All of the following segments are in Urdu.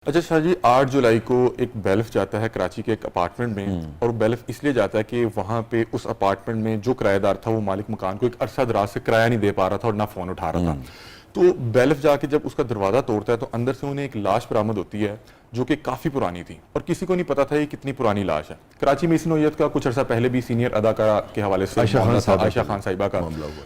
اچھا شاہ جی، 8 جولائی کو ایک بیلف جاتا ہے کراچی کے ایک اپارٹمنٹ میں، اور وہ بیلف اس لیے جاتا ہے کہ وہاں پہ اس اپارٹمنٹ میں جو کرایہ دار تھا وہ مالک مکان کو ایک عرصہ دراز سے کرایہ نہیں دے پا رہا تھا اور نہ فون اٹھا رہا تھا. تو بیلف جا کے جب اس کا دروازہ توڑتا ہے تو اندر سے انہیں ایک لاش برآمد ہوتی ہے جو کہ کافی پرانی تھی، اور کسی کو نہیں پتا تھا یہ کتنی پرانی لاش ہے. کراچی میں اسی نوعیت کا کچھ عرصہ پہلے بھی سینئر اداکارہ کے حوالے سے عائشہ خان صاحبہ کا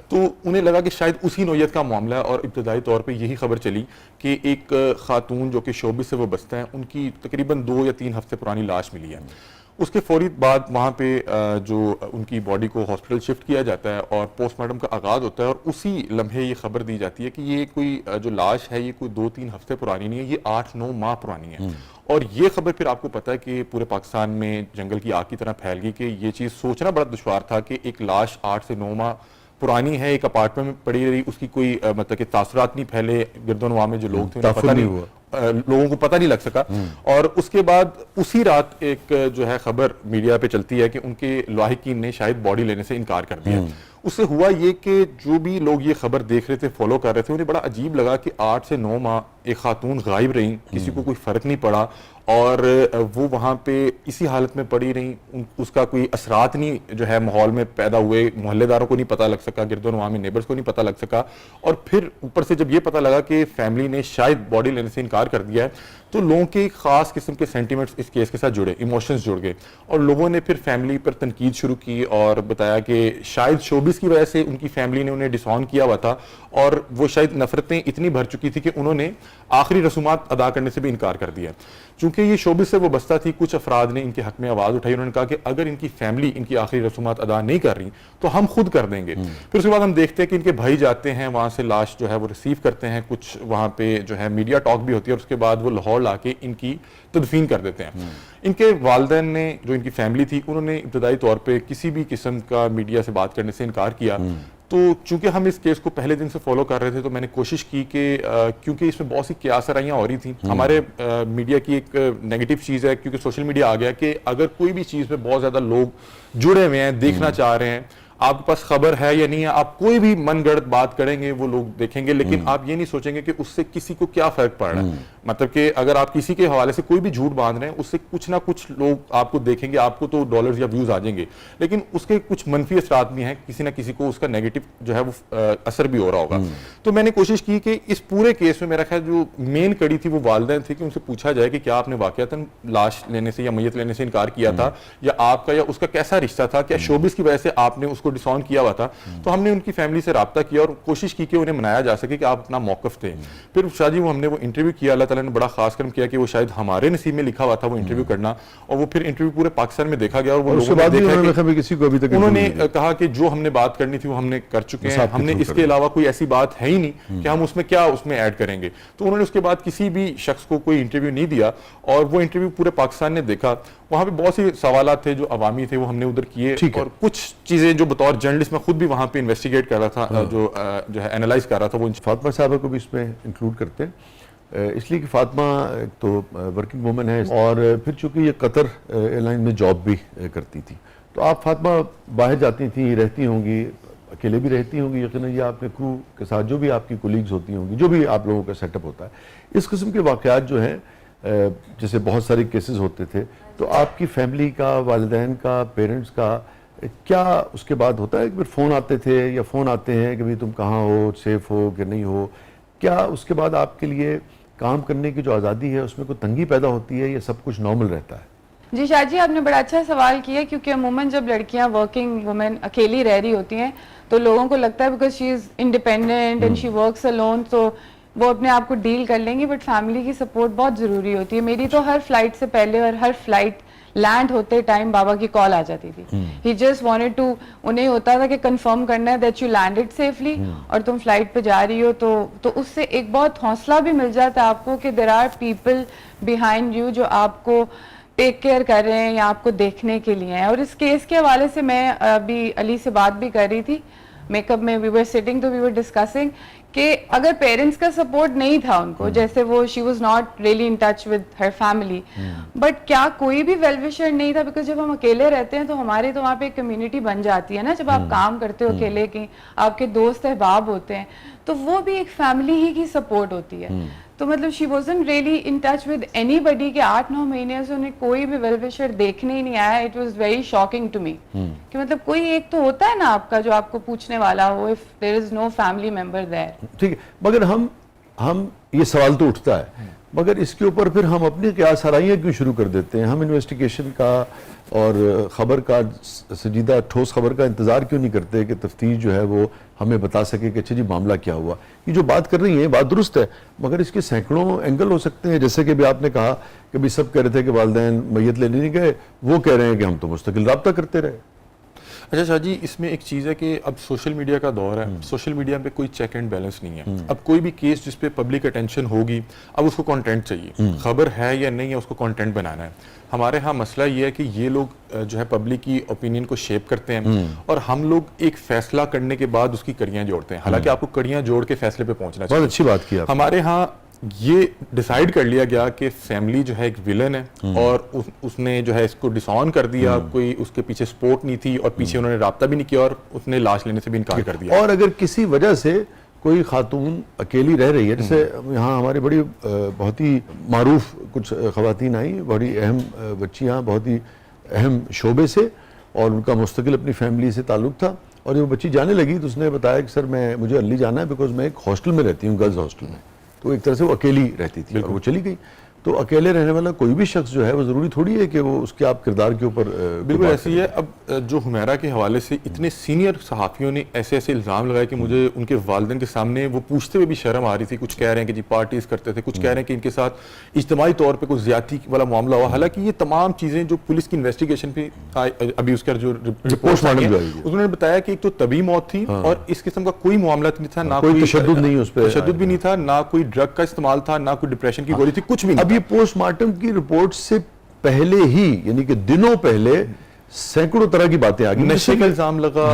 تو انہیں لگا کہ شاید اسی نوعیت کا معاملہ ہے، اور ابتدائی طور پہ یہی خبر چلی کہ ایک خاتون جو کہ شوبز سے وابستہ ہیں، ان کی تقریباً 2 یا 3 ہفتے پرانی لاش ملی ہے. اس کے فوری بعد وہاں پہ جو ان کی باڈی کو ہاسپٹل شفٹ کیا جاتا ہے اور پوسٹ مارٹم کا آغاز ہوتا ہے، اور اسی لمحے یہ خبر دی جاتی ہے کہ یہ کوئی جو لاش ہے یہ کوئی 2-3 ہفتے پرانی نہیں ہے، یہ 8-9 ماہ پرانی ہے. اور یہ خبر پھر آپ کو پتا ہے کہ پورے پاکستان میں جنگل کی آگ کی طرح پھیل گئی کہ یہ چیز سوچنا بڑا دشوار تھا کہ ایک لاش 8 سے 9 ماہ پرانی ہے، ایک اپارٹمنٹ میں پڑی رہی، اس کی کوئی مطلب کہ تاثرات نہیں پھیلے گرد و نواح میں جو لوگ تھے لوگوں کو پتہ نہیں لگ سکا. اور اس کے بعد اسی رات ایک جو ہے خبر میڈیا پہ چلتی ہے کہ ان کے لاحقین نے شاید باڈی لینے سے انکار کر دیا. اس سے ہوا یہ کہ جو بھی لوگ یہ خبر دیکھ رہے تھے، فالو کر رہے تھے، انہیں بڑا عجیب لگا کہ 8 سے 9 ماہ ایک خاتون غائب رہی، کسی کو کوئی فرق نہیں پڑا، اور وہ وہاں پہ اسی حالت میں پڑی رہی. اس کا کوئی اثرات نہیں جو ہے ماحول میں پیدا ہوئے، محلے داروں کو نہیں پتہ لگ سکا، گرد و نواح میں نیبرز کو نہیں پتہ لگ سکا. اور پھر اوپر سے جب یہ پتہ لگا کہ فیملی نے شاید باڈی لینے سے انکار کر دیا ہے، تو لوگوں کے خاص قسم کے سینٹیمنٹس اس کیس کے ساتھ جڑے، ایموشنز جڑ گئے، اور لوگوں نے پھر فیملی پر تنقید شروع کی اور بتایا کہ شاید شوبز کی وجہ سے ان کی فیملی نے انہیں ڈس آن کیا ہوا تھا، اور وہ شاید نفرتیں اتنی بھر چکی تھی کہ انہوں نے آخری رسومات ادا کرنے سے بھی انکار کر دیا. چونکہ یہ شوبز سے وابستہ تھی، کچھ افراد نے ان کے حق میں آواز اٹھائی، انہوں نے کہا کہ اگر ان کی فیملی ان کی آخری رسومات ادا نہیں کر رہی تو ہم خود کر دیں گے. پھر اس کے بعد ہم دیکھتے ہیں کہ ان کے بھائی جاتے ہیں وہاں سے، لاش جو ہے وہ ریسیو کرتے ہیں، کچھ وہاں پہ جو ہے میڈیا ٹاک بھی ہوتی ہے، اور اس کے بعد وہ لاہور لا کے ان کی تدفین کر دیتے ہیں. ان کے والدین نے، جو ان کی فیملی تھی، انہوں نے ابتدائی طور پہ کسی بھی قسم کا میڈیا سے بات کرنے سے انکار کیا. تو چونکہ ہم اس کیس کو پہلے دن سے فالو کر رہے تھے تو میں نے کوشش کی کہ کیونکہ اس میں بہت سی قیاس آرائیاں ہو رہی تھیں. ہمارے میڈیا کی ایک نیگیٹو چیز ہے، کیونکہ سوشل میڈیا آ گیا کہ اگر کوئی بھی چیز میں بہت زیادہ لوگ جڑے ہوئے ہیں، دیکھنا چاہ رہے ہیں، آپ کے پاس خبر ہے یا نہیں ہے، آپ کوئی بھی من گڑت بات کریں گے وہ لوگ دیکھیں گے، لیکن آپ یہ نہیں سوچیں گے کہ اس سے کسی کو کیا فرق پڑ رہا ہے. مطلب کہ اگر آپ کسی کے حوالے سے کوئی بھی جھوٹ باندھ رہے ہیں، اس سے کچھ نہ کچھ لوگ آپ کو دیکھیں گے، آپ کو تو ڈالرز یا ویوز آ جائیں گے، لیکن اس کے کچھ منفی اثرات بھی ہیں، کسی نہ کسی کو اس کا نیگیٹو جو ہے وہ اثر بھی ہو رہا ہوگا. تو میں نے کوشش کی کہ اس پورے کیس میں میرا خیال جو مین کڑی تھی وہ والدین تھے، کہ ان سے پوچھا جائے کہ کیا آپ نے واقعتاً لاش لینے سے یا میت لینے سے انکار کیا تھا، یا آپ کا یا اس کا کیسا رشتہ تھا، کیا شوبز کی وجہ سے آپ نے اس کو ڈس آن کیا ہوا تھا. تو ہم نے ان کی فیملی سے رابطہ کیا اور کوشش کی کہ انہیں منایا جا سکے کہ آپ اپنا موقف دیں. پھر شاہ جی ہم نے وہ انٹرویو کیا، اللہ تعالیٰ نے بڑا خاص کرم کیا کہ وہ شاید ہمارے نصیب میں لکھا ہوا تھا وہ انٹرویو کرنا، اور وہ پھر انٹرویو پورے پاکستان میں دیکھا گیا، اور وہ لوگوں نے دیکھا کہ کسی کو ابھی تک انہوں نے کہا کہ جو ہم نے بات کرنی تھی وہ ہم نے کر چکے ہیں، ہم نے اس کے علاوہ کوئی ایسی بات ہے ہی نہیں کہ ہم اس میں کیا اس میں ایڈ کریں گے. تو انہوں نے اس کے بعد کسی بھی شخص کو کوئی انٹرویو نہیں دیا، اور وہ انٹرویو پورے پاکستان نے دیکھا. وہاں پہ بہت سی سوالات تھے جو عوامی تھے وہ ہم نے ادھر کیے، اور کچھ چیزیں جو بطور جرنلسٹ میں خود بھی وہاں پہ انویسٹیگیٹ کر رہا تھا، جو ہے اینالائز کر رہا تھا، وہ فاطمہ صاحبہ کو بھی اس میں انکلوڈ کرتے ہیں، اس لیے کہ فاطمہ ایک تو ورکنگ وومن ہے، اور پھر چونکہ یہ قطر ایئر لائن میں جاب بھی کرتی تھی. تو آپ فاطمہ باہر جاتی تھیں، رہتی ہوں گی، اکیلے بھی رہتی ہوں گی یقیناً، یہ آپ کے کرو کے ساتھ جو بھی آپ کی کولیگز ہوتی ہوں گی، جو بھی آپ لوگوں کا سیٹ اپ ہوتا ہے. اس قسم کے واقعات جو ہیں جیسے بہت سارے کیسز ہوتے تھے، تو آپ کی فیملی کا، والدین کا، پیرنٹس کا کیا اس کے بعد ہوتا ہے کہ پھر فون آتے تھے یا فون آتے ہیں کہ بھئی تم کہاں ہو، سیف ہو کہ نہیں ہو؟ کیا اس کے بعد آپ کے لیے کام کرنے کی جو آزادی ہے اس میں کوئی تنگی پیدا ہوتی ہے یا سب کچھ نارمل رہتا ہے؟ جی شاہ جی، آپ نے بڑا اچھا سوال کیا، کیونکہ عموماً جب لڑکیاں ورکنگ وومن اکیلی رہ رہی ہوتی ہیں تو لوگوں کو لگتا ہے because she is independent and she works alone تو وہ اپنے آپ کو ڈیل کر لیں گی، بٹ فیملی کی سپورٹ بہت ضروری ہوتی ہے. میری تو ہر فلائٹ سے پہلے اور ہر فلائٹ لینڈ ہوتے ٹائم بابا کی کال آ جاتی تھی. ہی جسٹ وانٹڈ ٹو، انہیں ہوتا تھا کہ کنفرم کرنا ہے دیٹ یو لینڈڈ سیفلی اور تم فلائٹ پہ جا رہی ہو، تو اس سے ایک بہت حوصلہ بھی مل جاتا ہے آپ کو کہ there are people behind you جو آپ کو ٹیک کیئر کر رہے ہیں یا آپ کو دیکھنے کے لیے ہیں. اور اس کیس کے حوالے سے میں ابھی علی سے بات بھی کر رہی تھی میک اپ میں، وی ور سٹنگ تو وی ور ڈسکسنگ کہ اگر پیرنٹس کا سپورٹ نہیں تھا ان کو، جیسے وہ she was not really in touch with her family, but کیا کوئی بھی ویل وشر نہیں تھا؟ بیکاز جب ہم اکیلے رہتے ہیں تو ہماری تو وہاں پہ ایک کمیونٹی بن جاتی ہے نا، جب آپ کام کرتے ہو اکیلے کی، آپ کے دوست احباب ہوتے ہیں، تو وہ بھی ایک فیملی ہی کی سپورٹ ہوتی ہے. تو مطلب she wasn't really in touch with anybody کہ 8-9 مہینے سے انہیں کوئی بھی ویل وشر دیکھنے ہی نہیں آیا. It was very shocking to me کہ مطلب کوئی ایک تو ہوتا ہے نا آپ کا جو آپ کو پوچھنے والا ہو if there is know family member دیر. ٹھیک ہے, مگر ہم یہ سوال تو اٹھتا ہے, مگر اس کے اوپر پھر ہم اپنی قیاس آرائیاں کیوں شروع کر دیتے ہیں؟ ہم انویسٹیگیشن کا اور خبر کا, سنجیدہ ٹھوس خبر کا انتظار کیوں نہیں کرتے کہ تفتیش جو ہے وہ ہمیں بتا سکے کہ اچھا جی معاملہ کیا ہوا؟ یہ جو بات کر رہی ہیں بات درست ہے, مگر اس کے سینکڑوں اینگل ہو سکتے ہیں. جیسے کہ بھی آپ نے کہا کہ بھی سب کہہ رہے تھے کہ والدین میت لینے نہیں گئے, وہ کہہ رہے ہیں کہ ہم تو مستقل رابطہ کرتے رہے. اچھا شاہ جی, اس میں ایک چیز ہے کہ اب سوشل میڈیا کا دور ہے, سوشل میڈیا پہ کوئی چیک اینڈ بیلنس نہیں ہے. اب کوئی بھی کیس جس پہ پبلک اٹینشن ہوگی, اب اس کو کانٹینٹ چاہیے, خبر ہے یا نہیں ہے اس کو کانٹینٹ بنانا ہے. ہمارے ہاں مسئلہ یہ ہے کہ یہ لوگ جو ہے پبلک کی اوپینین کو شیپ کرتے ہیں اور ہم لوگ ایک فیصلہ کرنے کے بعد اس کی کڑیاں جوڑتے ہیں, حالانکہ آپ کو کڑیاں جوڑ کے فیصلے پہ پہنچنا چاہیے. بہت اچھی بات کی آپ. ہمارے ہاں یہ ڈیسائیڈ کر لیا گیا کہ فیملی جو ہے ایک ویلن ہے اور اس نے جو ہے اس کو ڈس آن کر دیا, کوئی اس کے پیچھے سپورٹ نہیں تھی اور پیچھے انہوں نے رابطہ بھی نہیں کیا اور اس نے لاش لینے سے بھی انکار کر دیا. اور اگر کسی وجہ سے کوئی خاتون اکیلی رہ رہی ہے, جیسے یہاں ہماری بڑی بہت ہی معروف کچھ خواتین آئیں, بڑی اہم بچیاں, بہت ہی اہم شعبے سے, اور ان کا مستقل اپنی فیملی سے تعلق تھا, اور جب وہ بچی جانے لگی تو اس نے بتایا کہ سر مجھے علی جانا ہے بیکاز میں ایک ہاسٹل میں رہتی ہوں, گرلز ہاسٹل میں. تو ایک طرح سے وہ اکیلی رہتی تھی اور وہ چلی گئی. تو اکیلے رہنے والا کوئی بھی شخص جو ہے وہ ضروری تھوڑی ہے کہ وہ اس کے آپ کردار کے اوپر بالکل ایسی ہے. اب جو حمیرہ کے حوالے سے اتنے سینئر صحافیوں نے ایسے ایسے الزام لگائے کہ مجھے ان کے والدین کے سامنے وہ پوچھتے ہوئے بھی شرم آ رہی تھی. کچھ کہہ رہے ہیں کہ جی پارٹیز کرتے تھے, کچھ کہہ رہے ہیں کہ ان کے ساتھ اجتماعی طور پہ کوئی زیادتی والا معاملہ ہوا. حالانکہ یہ تمام چیزیں جو پولیس کی انویسٹیگیشن پہ ابھی اس کا جو رپورٹ انہوں نے بتایا کہ ایک تو طبی موت تھی اور اس قسم کا کوئی معاملہ نہیں تھا, نہ کوئی تشدد نہیں, اس پہ تشدد بھی نہیں تھا, نہ کوئی ڈرگ کا استعمال تھا, نہ کوئی ڈپریشن کی گولی تھی, کچھ بھی نہیں. اب یہ پوسٹ مارٹم کی رپورٹ سے پہلے ہی, یعنی کہ دنوں پہلے سینکڑوں طرح کی باتیں آگئی. نشے کا الزام لگا,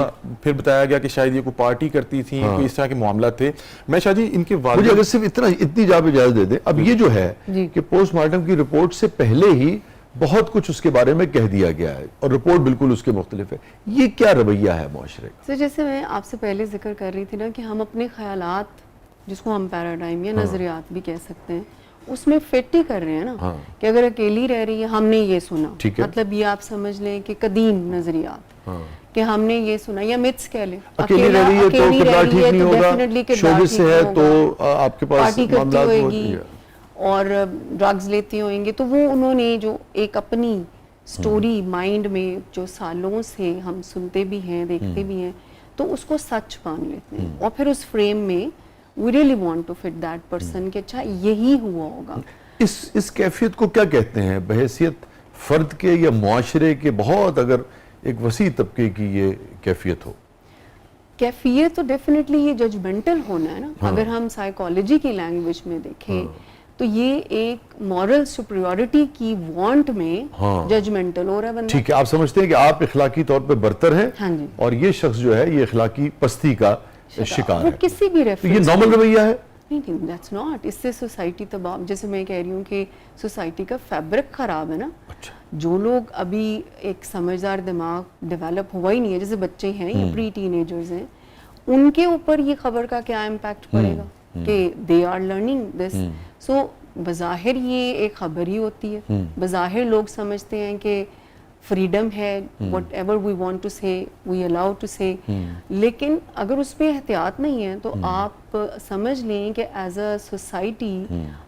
پھر بتایا گیا کہ شاید یہ کوئی پارٹی کرتی تھی, کوئی اس طرح کے معاملات تھے. میں شاہ جی ان کے والد, مجھے اگر صرف اتنی جا پہ اجازت دے دیں, اب یہ جو ہے کہ پوسٹ مارٹم کی رپورٹ سے پہلے ہی بہت کچھ اس کے بارے میں کہہ دیا گیا ہے اور رپورٹ بالکل اس کے مختلف ہے, یہ کیا رویہ ہے معاشرے کا؟ سر جیسے میں آپ سے پہلے ذکر کر رہی تھی نا کہ ہم اپنے خیالات, جس کو ہم پیراڈائم یا نظریات بھی کہہ سکتے ہیں, اس میں فٹ ہی کر رہے ہیں نا کہ اگر اکیلی رہ رہی ہے ہم نے یہ سنا, مطلب یہ آپ سمجھ لیں کہ قدیم نظریات کہ ہم نے یہ سنا, یا متس کہہ لیں اکیلی رہ رہی ہے تو کردار ٹھیک نہیں ہوگا, شعبے سے ہے تو آپ کے پاس پارٹی کرتی ہوئے گی اور ڈرگز لیتی ہوئیں گے. تو وہ انہوں نے جو ایک اپنی سٹوری مائنڈ میں جو سالوں سے ہم سنتے بھی ہیں دیکھتے بھی ہیں, تو اس کو سچ مان لیتے ہیں اور پھر اس فریم میں we really want to fit that person کہ اچھا یہی ہوا ہوگا. اس کیفیت کو کیا کہتے ہیں بحیثیت فرد کے یا معاشرے کے؟ بہت اگر ایک وسیع طبقے کی یہ کیفیت ہو. کیفیت تو ڈیفینیٹلی یہ ججمنٹل ہونا ہے نا. اگر ہم سائیکالوجی کی لینگویج میں دیکھیں تو یہ ایک مورل سپریورٹی کی وانٹ میں ججمنٹل ہو رہا ہے بندہ. ٹھیک ہے, آپ سمجھتے ہیں کہ آپ اخلاقی طور پہ برتر ہیں اور یہ شخص جو ہے یہ اخلاقی پستی کا شکار ہے. کسی بھی یہ نارمل رویہ ہے؟ نہیں, دیٹس ناٹ. اس سے سوسائٹی تباہ, جیسے میں کہہ رہی ہوں کہ سوسائٹی کا فیبرک خراب ہے نا. جو لوگ ابھی ایک سمجھدار دماغ ڈیولپ ہوا ہی نہیں ہے, جیسے بچے ہیں یا پری ٹین ایجرز ہیں, ان کے اوپر یہ خبر کا کیا امپیکٹ پڑے گا کہ دے آر لرننگ دس. سو بظاہر یہ ایک خبر ہی ہوتی ہے, بظاہر لوگ سمجھتے ہیں کہ فریڈم ہے, whatever we want to say we allow to سے, لیکن اگر اس پہ احتیاط نہیں ہے تو آپ سمجھ لیں کہ ایز اے سوسائٹی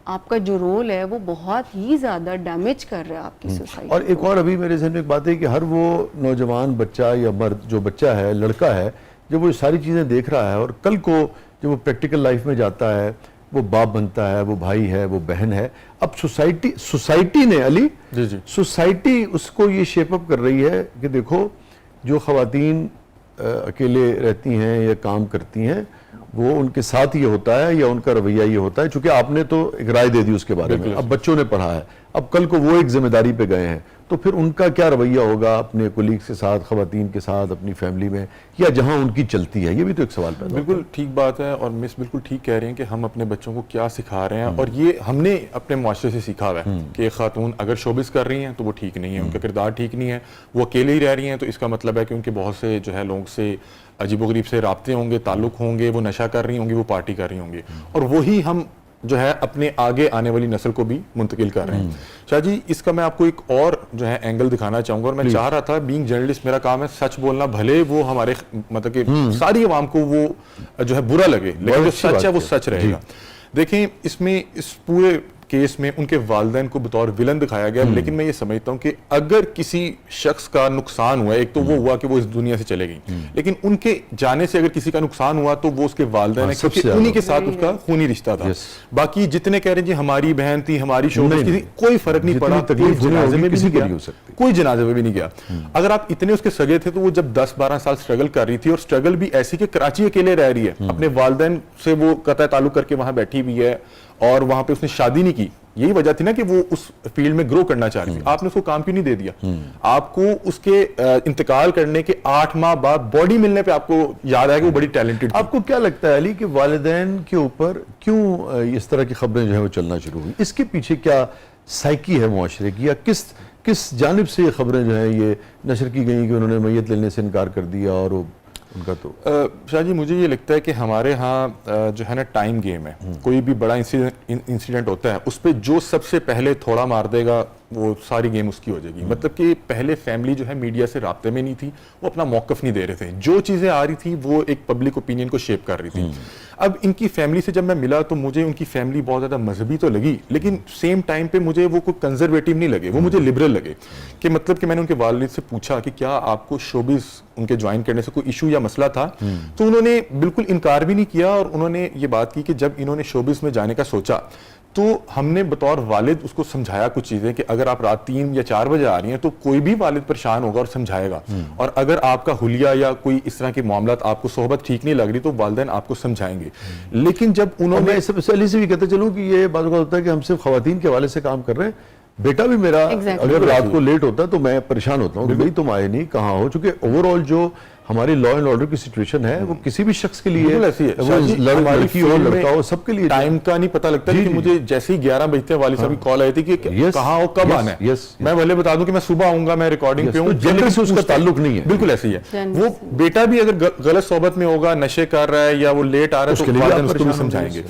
آپ کا جو رول ہے وہ بہت ہی زیادہ ڈیمیج کر رہا ہے آپ کی سوسائٹی. اور ایک اور ابھی میرے ذہن میں ایک بات ہے کہ ہر وہ نوجوان بچہ یا مرد جو بچہ ہے, لڑکا ہے, جب وہ یہ ساری چیزیں دیکھ رہا ہے اور کل کو جب وہ پریکٹیکل لائف میں جاتا ہے, وہ باپ بنتا ہے, وہ بھائی ہے, وہ بہن ہے, اب سوسائٹی نے علی سوسائٹی اس کو یہ شیپ اپ کر رہی ہے کہ دیکھو جو خواتین اکیلے رہتی ہیں یا کام کرتی ہیں وہ ان کے ساتھ یہ ہوتا ہے یا ان کا رویہ یہ ہوتا ہے, چونکہ آپ نے تو ایک رائے دے دی اس کے بارے میں, اب بچوں نے پڑھا ہے, اب کل کو وہ ایک ذمہ داری پہ گئے ہیں تو پھر ان کا کیا رویہ ہوگا اپنے کولیگز کے ساتھ, خواتین کے ساتھ, اپنی فیملی میں, یا جہاں ان کی چلتی ہے. یہ بھی تو ایک سوال پیدا. بالکل ٹھیک بات ہے, اور مس بالکل ٹھیک کہہ رہے ہیں کہ ہم اپنے بچوں کو کیا سکھا رہے ہیں, اور یہ ہم نے اپنے معاشرے سے سیکھا ہوا ہے کہ خاتون اگر شوبز کر رہی ہیں تو وہ ٹھیک نہیں ہے, ان کا کردار ٹھیک نہیں ہے, وہ اکیلے ہی رہ رہی ہیں تو اس کا مطلب ہے کہ ان کے بہت سے جو ہے لوگوں سے عجیب و غریب سے رابطے ہوں گے, تعلق ہوں گے, وہ نشہ کر رہی ہوں گی, وہ پارٹی کر رہی ہوں گی, اور وہی ہم جو ہے اپنے آگے آنے والی نسل کو بھی منتقل کر رہے ہیں. شاہ جی اس کا میں آپ کو ایک اور جو ہے اینگل دکھانا چاہوں گا, اور میں چاہ رہا تھا, بینگ جرنلسٹ میرا کام ہے سچ بولنا, بھلے وہ ہمارے مطلب کہ ساری عوام کو وہ جو ہے برا لگے, لیکن جو سچ ہے وہ سچ رہے گا. دیکھیں اس میں اس پورے کیس میں ان کے والدین کو بطور ولن دکھایا گیا, لیکن میں یہ سمجھتا ہوں کہ اگر کسی شخص کا نقصان ہوا, ایک تو وہ ہوا کہ وہ اس دنیا سے چلے گئی, لیکن ان کے جانے سے اگر کسی کا نقصان ہوا تو وہ اس کے والدین ہیں, کیونکہ انہی کے ساتھ اس کا خونی رشتہ تھا. باقی جتنے کہہ رہے ہیں جی ہماری بہن تھی, ہماری شوہر تھی, کوئی فرق نہیں پڑا, کوئی جنازے میں بھی نہیں گیا, کوئی جنازے میں بھی نہیں گیا. اگر آپ اتنے اس کے سگے تھے تو وہ جب 10-12 سال سٹرگل کر رہی تھی, اور سٹرگل بھی ایسی کہ کراچی اکیلے رہ رہی ہے, اپنے والدین سے وہ قطع تعلق کر کے وہاں بیٹھی ہوئی ہے, اور وہاں پہ اس نے شادی نہیں کی. یہی وجہ تھی نا کہ وہ اس فیلڈ میں گرو کرنا چاہ رہی تھی. آپ نے اس کو کام کیوں نہیں دے دیا؟ آپ کو اس کے انتقال کرنے کے 8 ماہ بعد باڈی ملنے پہ آپ کو یاد آیا کہ وہ بڑی ٹیلنٹڈ تھی. آپ کو کیا لگتا ہے علی کہ والدین کے اوپر کیوں اس طرح کی خبریں جو ہے وہ چلنا شروع ہوئی؟ اس کے پیچھے کیا سائیکی ہے معاشرے کی, یا کس جانب سے یہ خبریں جو ہیں یہ نشر کی گئی کہ انہوں نے میت لینے سے انکار کر دیا؟ اور ان کا تو شاہ جی مجھے یہ لگتا ہے کہ ہمارے ہاں جو ہے نا ٹائم گیم ہے. کوئی بھی بڑا انسیڈنٹ ہوتا ہے, اس پہ جو سب سے پہلے تھوڑا مار دے گا وہ ساری گیم اس کی ہو جائے گی. مطلب کہ پہلے فیملی جو ہے میڈیا سے رابطے میں نہیں تھی, وہ اپنا موقف نہیں دے رہے تھے, جو چیزیں آ رہی تھی وہ ایک پبلک اوپینین کو شیپ کر رہی تھی. اب ان کی فیملی سے جب میں ملا تو مجھے ان کی فیملی بہت زیادہ مذہبی تو لگی, لیکن سیم ٹائم پہ مجھے وہ کوئی کنزرویٹو نہیں لگے, وہ مجھے لبرل لگے. کہ مطلب کہ میں نے ان کے والد سے پوچھا کہ کیا آپ کو شوبز ان کے جوائن کرنے سے کوئی ایشو یا مسئلہ تھا, تو انہوں نے بالکل انکار بھی نہیں کیا, اور انہوں نے یہ بات کی کہ جب انہوں نے شوبز میں جانے کا سوچا تو ہم نے بطور والد اس کو سمجھایا کچھ چیزیں کہ اگر آپ رات 3 یا 4 بجے آ رہی ہیں تو کوئی بھی والد پریشان ہوگا اور سمجھائے گا, اور اگر آپ کا حلیہ یا کوئی اس طرح کے معاملات آپ کو صحبت ٹھیک نہیں لگ رہی تو والدین آپ کو سمجھائیں گے. لیکن جب انہوں نے, میں اس سے علی سے بھی کہتے چلوں کہ یہ بعض اوقات ہوتا ہے کہ ہم صرف خواتین کے حوالے سے کام کر رہے ہیں, بیٹا بھی میرا اگر رات کو لیٹ ہوتا ہے تو میں پریشان ہوتا ہوں کہ بھائی تم آئے نہیں, کہاں ہو, چونکہ اوور آل جو ہماری لا اینڈ آرڈر کی سچویشن ہے وہ کسی بھی شخص کے لیے, لڑکی ہو لڑکا ہو, سب کے لیے ٹائم کا نہیں پتا لگتا. کہ مجھے جیسے ہی 11 بجتے والد صاحب کی کال آئی تھی کہ کہاں ہو, کب آنا ہے, میں بھلے بتا دوں کہ میں صبح آؤں گا, میں ریکارڈنگ پہ ہوں, جنرل سے اس کا تعلق نہیں ہے. بالکل ایسے ہی ہے. وہ بیٹا بھی اگر غلط صحبت میں ہوگا, نشے کر رہا ہے یا وہ لیٹ آ رہا ہے, تو والدین اس کو بھی سمجھائیں گے.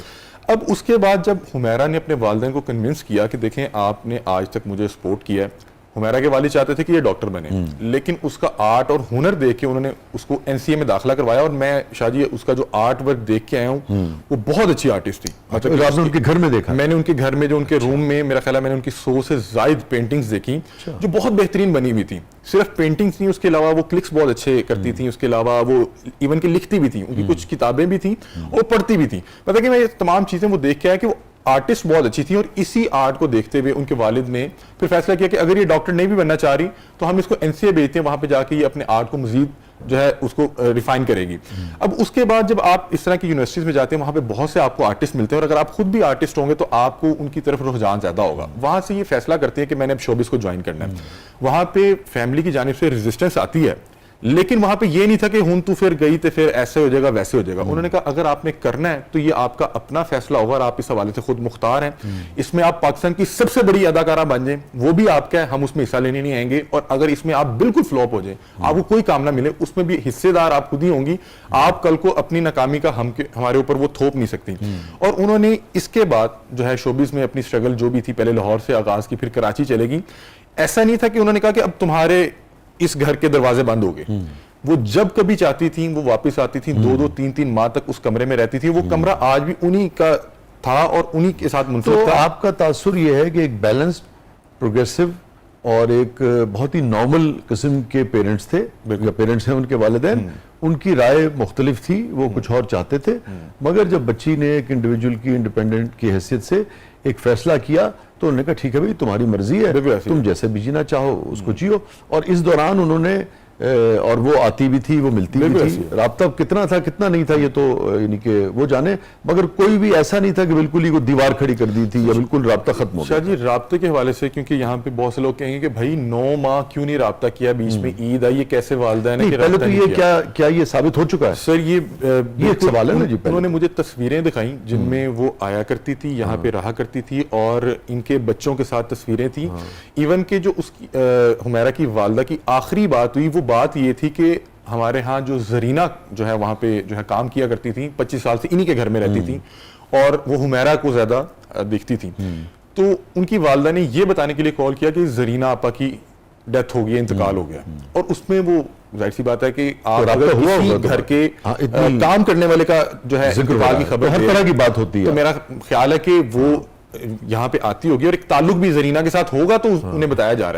اب اس کے بعد جب حمیرہ نے اپنے والدین کو کنونس کیا کہ دیکھیں آپ نے آج تک مجھے سپورٹ کیا ہے, حمیرہ کے والد چاہتے تھے کہ یہ ڈاکٹر بنے, لیکن اس کا آرٹ اور ہنر دیکھ کے انہوں نے اس کو NCA میں داخلہ کروایا, اور میں شاہ جی اس کا جو آرٹ ورک دیکھ کے آیا ہوں وہ بہت اچھی آرٹسٹ تھی. مطلب آپ نے ان کے گھر میں دیکھا؟ میں نے ان کے گھر میں جو ان کے روم میں میرا خیال ہے میں نے ان کی 100 سے زائد پینٹنگز دیکھی جو بہت بہترین بنی ہوئی تھی. صرف پینٹنگز نہیں, اس کے علاوہ وہ کلکس بہت اچھے کرتی تھیں, اس کے علاوہ وہ ایون کہ لکھتی بھی تھیں, ان کی کچھ کتابیں بھی تھیں اور پڑھتی بھی تھیں. مطلب کہ میں یہ تمام چیزیں وہ دیکھ کے آیا کہ وہ آرٹسٹ بہت اچھی تھی. اور اسی آرٹ کو دیکھتے ہوئے ان کے والد نے پھر فیصلہ کیا کہ اگر یہ ڈاکٹر نہیں بھی بننا چاہ رہی تو ہم اس کو NCA بھیجتے ہیں, وہاں پہ جا کے یہ اپنے آرٹ کو مزید جو ہے اس کو ریفائن کرے گی. اب اس کے بعد جب آپ اس طرح کی یونیورسٹیز میں جاتے ہیں وہاں پہ بہت سے آپ کو آرٹسٹ ملتے ہیں, اور اگر آپ خود بھی آرٹسٹ ہوں گے تو آپ کو ان کی طرف رجحان زیادہ ہوگا. وہاں سے یہ فیصلہ کرتے ہیں کہ میں نے اب شوبز کو جوائن کرنا ہے. وہاں پہ فیملی کی جانب سے ریزسٹنس آتی ہے, لیکن وہاں پہ یہ نہیں تھا کہ ہوں تو پھر گئی تو پھر ایسے ہو جائے گا ویسے ہو جائے گا. انہوں نے کہا اگر آپ نے کرنا ہے تو یہ آپ کا اپنا فیصلہ ہوگا, اور آپ اس حوالے سے خود مختار ہیں. اس میں آپ پاکستان کی سب سے بڑی اداکارہ بن جائیں وہ بھی آپ کا ہے, ہم اس میں حصہ لینے نہیں آئیں گے, اور اگر اس میں آپ بالکل فلوپ ہو جائیں, آپ کو کوئی کام نہ ملے, اس میں بھی حصے دار آپ خود ہی ہوں گی, آپ کل کو اپنی ناکامی کا ہمارے اوپر وہ تھوپ نہیں سکتی. اور انہوں نے اس کے بعد جو ہے شوبز میں اپنی سٹرگل جو بھی تھی پہلے لاہور سے آغاز کی, پھر کراچی چلے گی. ایسا نہیں تھا کہ انہوں نے کہا کہ اب تمہارے اس گھر کے دروازے بند ہو گئے. وہ جب کبھی چاہتی تھیں وہ واپس آتی تھیں, 2-2 3-3 ماہ تک اس کمرے میں رہتی تھی. وہ کمرہ آج بھی انہی کا تھا اور انہی کے ساتھ منسلک تھا. آپ کا تاثر یہ ہے کہ ایک بیلنسڈ, پروگریسو اور ایک بہت ہی نارمل قسم کے پیرنٹس تھے, پیرنٹس ہیں ان کے والدین, ان کی رائے مختلف تھی, وہ کچھ اور چاہتے تھے, مگر جب بچی نے ایک انڈیویجول کی انڈیپینڈنٹ کی حیثیت سے ایک فیصلہ کیا تو انہوں نے کہا ٹھیک ہے بھائی تمہاری مرضی ہے, تم جیسے بھی جینا چاہو اس کو جیو. اور اس دوران انہوں نے اور وہ آتی بھی تھی, وہ ملتی بھی تھی, رابطہ کتنا تھا کتنا نہیں تھا یہ تو یعنی کہ وہ جانے, مگر کوئی بھی ایسا نہیں تھا کہ بالکل ہی کوئی دیوار کھڑی کر دی تھی یا بالکل رابطہ ختم ہو گیا. شاہ جی رابطے کے حوالے سے کیونکہ یہاں پہ بہت سے لوگ کہیں گے کہ بھائی 9 ماہ کیوں نہیں رابطہ کیا, بیچ میں عید آئی, یہ کیسے والدین نے پہلے تو یہ کیا یہ ثابت ہو چکا ہے سر؟ یہ ایک سوال ہے نا جی. انہوں نے مجھے تصویریں دکھائیں جن میں وہ آیا کرتی تھی, یہاں پہ رہا کرتی تھی, اور ان کے بچوں کے ساتھ تصویریں تھیں. ایون کہ جو اس حمیرہ کی والدہ کی آخری بات ہوئی وہ بات یہ تھی کہ ہمارے ہاں جو زرینہ جو ہے وہاں پہ جو ہے کام کیا کرتی تھی 25 سال سے انہی کے گھر میں رہتی تھی, اور وہ حمیرہ کو زیادہ دیکھتی تھی. تو ان کی والدہ نے یہ بتانے کے لیے کال کیا کہ زرینہ آپا کی ڈیتھ ہو گئی, انتقال ہو گیا. اور اس میں وہ ظاہر سی بات ہے کہ آپ اگر کسی گھر کے کام کرنے والے کا جو ہے انتقال کی خبر ہر طرح کی بات ہوتی ہے, تو میرا خیال ہے کہ وہ یہاں پہ آتی ہوگی اور ایک تعلق بھی زرینہ کے ساتھ ہوگا, تو انہیں بتایا جا رہا ہے.